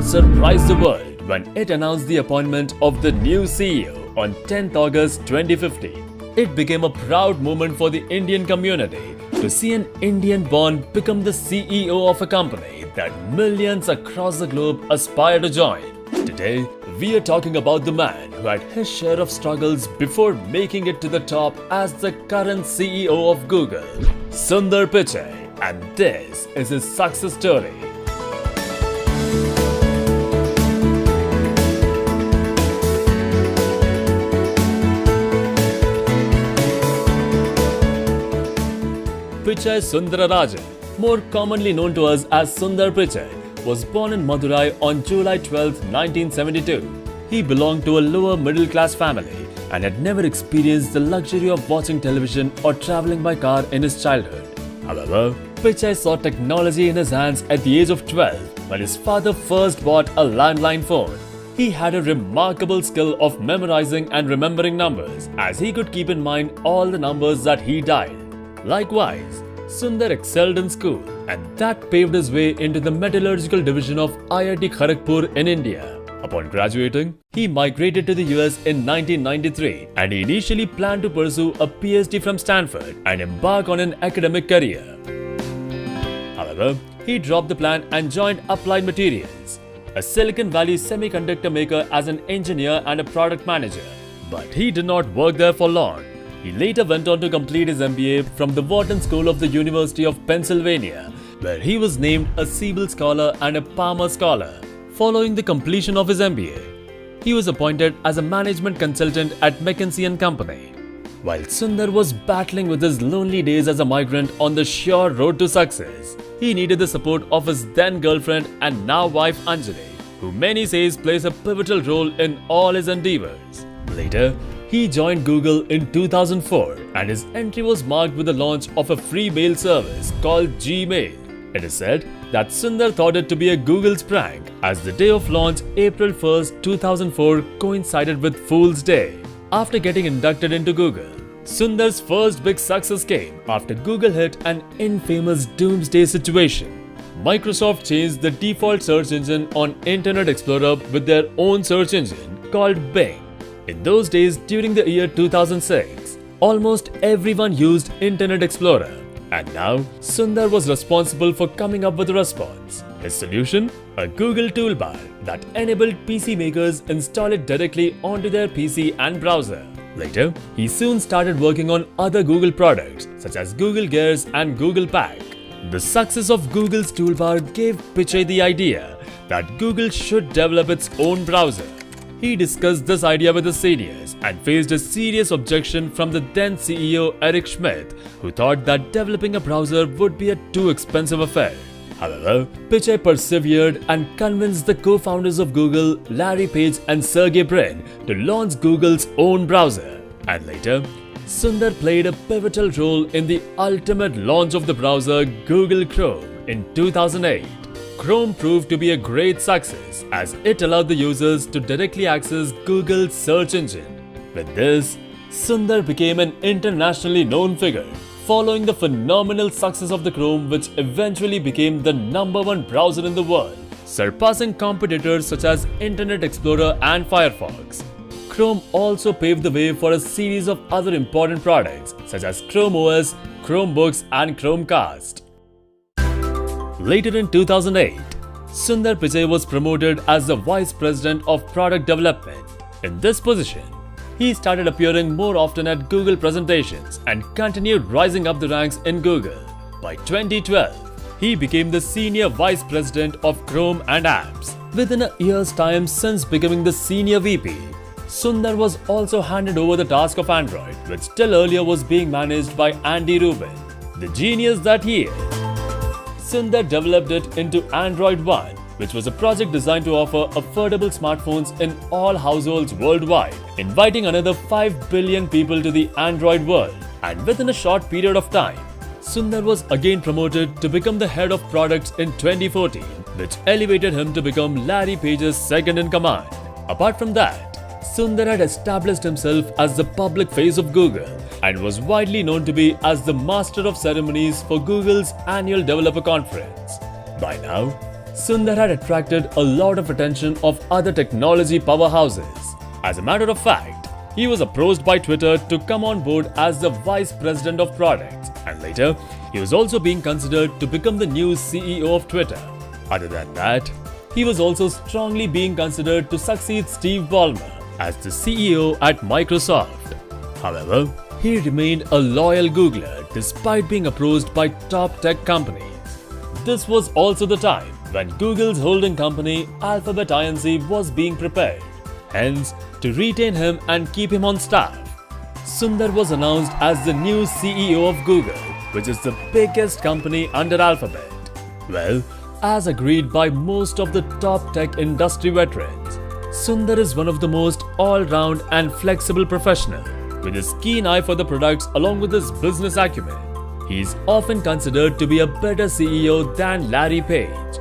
Google surprised the world when it announced the appointment of the new CEO on 10th August 2015. It became a proud moment for the Indian community to see an Indian-born become the CEO of a company that millions across the globe aspire to join. Today, we are talking about the man who had his share of struggles before making it to the top as the current CEO of Google, Sundar Pichai, and this is his success story. Pichai Sundararajan, more commonly known to us as Sundar Pichai, was born in Madurai on July 12, 1972. He belonged to a lower middle class family and had never experienced the luxury of watching television or travelling by car in his childhood. However, Pichai saw technology in his hands at the age of 12 when his father first bought a landline phone. He had a remarkable skill of memorizing and remembering numbers, as he could keep in mind all the numbers that he dialed. Likewise, Sundar excelled in school, and that paved his way into the metallurgical division of IIT Kharagpur in India. Upon graduating, he migrated to the US in 1993, and he initially planned to pursue a PhD from Stanford and embark on an academic career. However, he dropped the plan and joined Applied Materials, a Silicon Valley semiconductor maker, as an engineer and a product manager. But he did not work there for long. He later went on to complete his MBA from the Wharton School of the University of Pennsylvania, where he was named a Siebel Scholar and a Palmer Scholar. Following the completion of his MBA, he was appointed as a management consultant at McKinsey & Company. While Sundar was battling with his lonely days as a migrant on the sure road to success, he needed the support of his then girlfriend and now wife Anjali, who many say plays a pivotal role in all his endeavors. Later, he joined Google in 2004, and his entry was marked with the launch of a free mail service called Gmail. It is said that Sundar thought it to be a Google's prank, as the day of launch, April 1st, 2004, coincided with Fool's Day. After getting inducted into Google, Sundar's first big success came after Google hit an infamous doomsday situation. Microsoft changed the default search engine on Internet Explorer with their own search engine called Bing. In those days, during the year 2006, almost everyone used Internet Explorer, and now Sundar was responsible for coming up with a response. His solution? A Google toolbar that enabled PC makers install it directly onto their PC and browser. Later, he soon started working on other Google products such as Google Gears and Google Pack. The success of Google's toolbar gave Pichai the idea that Google should develop its own browser. He discussed this idea with his seniors and faced a serious objection from the then CEO Eric Schmidt, who thought that developing a browser would be a too expensive affair. However, Pichai persevered and convinced the co-founders of Google, Larry Page and Sergey Brin, to launch Google's own browser. And later, Sundar played a pivotal role in the ultimate launch of the browser Google Chrome in 2008. Chrome proved to be a great success, as it allowed the users to directly access Google's search engine. With this, Sundar became an internationally known figure, following the phenomenal success of the Chrome, which eventually became the #1 browser in the world, surpassing competitors such as Internet Explorer and Firefox. Chrome also paved the way for a series of other important products such as Chrome OS, Chromebooks and Chromecast. Later in 2008, Sundar Pichai was promoted as the Vice President of Product Development. In this position, he started appearing more often at Google presentations and continued rising up the ranks in Google. By 2012, he became the Senior Vice President of Chrome and Apps. Within a year's time since becoming the Senior VP, Sundar was also handed over the task of Android, which till earlier was being managed by Andy Rubin. The genius that he is, Sundar developed it into Android One, which was a project designed to offer affordable smartphones in all households worldwide, inviting another 5 billion people to the Android world. And within a short period of time, Sundar was again promoted to become the head of products in 2014, which elevated him to become Larry Page's second in command. Apart from that, Sundar had established himself as the public face of Google and was widely known to be as the master of ceremonies for Google's annual developer conference. By now, Sundar had attracted a lot of attention of other technology powerhouses. As a matter of fact, he was approached by Twitter to come on board as the Vice President of Products, and later, he was also being considered to become the new CEO of Twitter. Other than that, he was also strongly being considered to succeed Steve Ballmer as the CEO at Microsoft. However, he remained a loyal Googler despite being approached by top tech companies. This was also the time when Google's holding company Alphabet Inc. was being prepared. Hence, to retain him and keep him on staff, Sundar was announced as the new CEO of Google, which is the biggest company under Alphabet. Well, as agreed by most of the top tech industry veterans, Sundar is one of the most all-round and flexible professionals. With his keen eye for the products along with his business acumen, he is often considered to be a better CEO than Larry Page.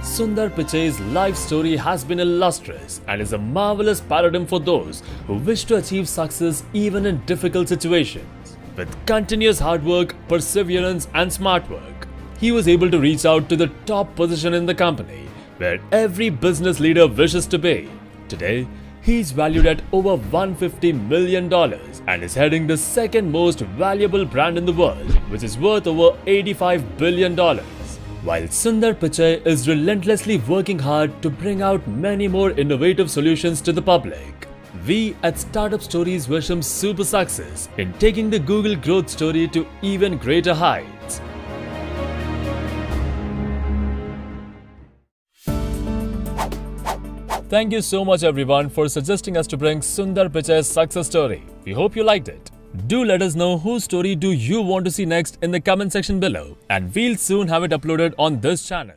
Sundar Pichai's life story has been illustrious and is a marvelous paradigm for those who wish to achieve success even in difficult situations. With continuous hard work, perseverance and smart work, he was able to reach out to the top position in the company where every business leader wishes to be. Today, he is valued at over $150 million and is heading the second most valuable brand in the world, which is worth over $85 billion. While Sundar Pichai is relentlessly working hard to bring out many more innovative solutions to the public, we at Startup Stories wish him super success in taking the Google growth story to even greater heights. Thank you so much everyone for suggesting us to bring Sundar Pichai's success story. We hope you liked it. Do let us know whose story do you want to see next in the comment section below, and we'll soon have it uploaded on this channel.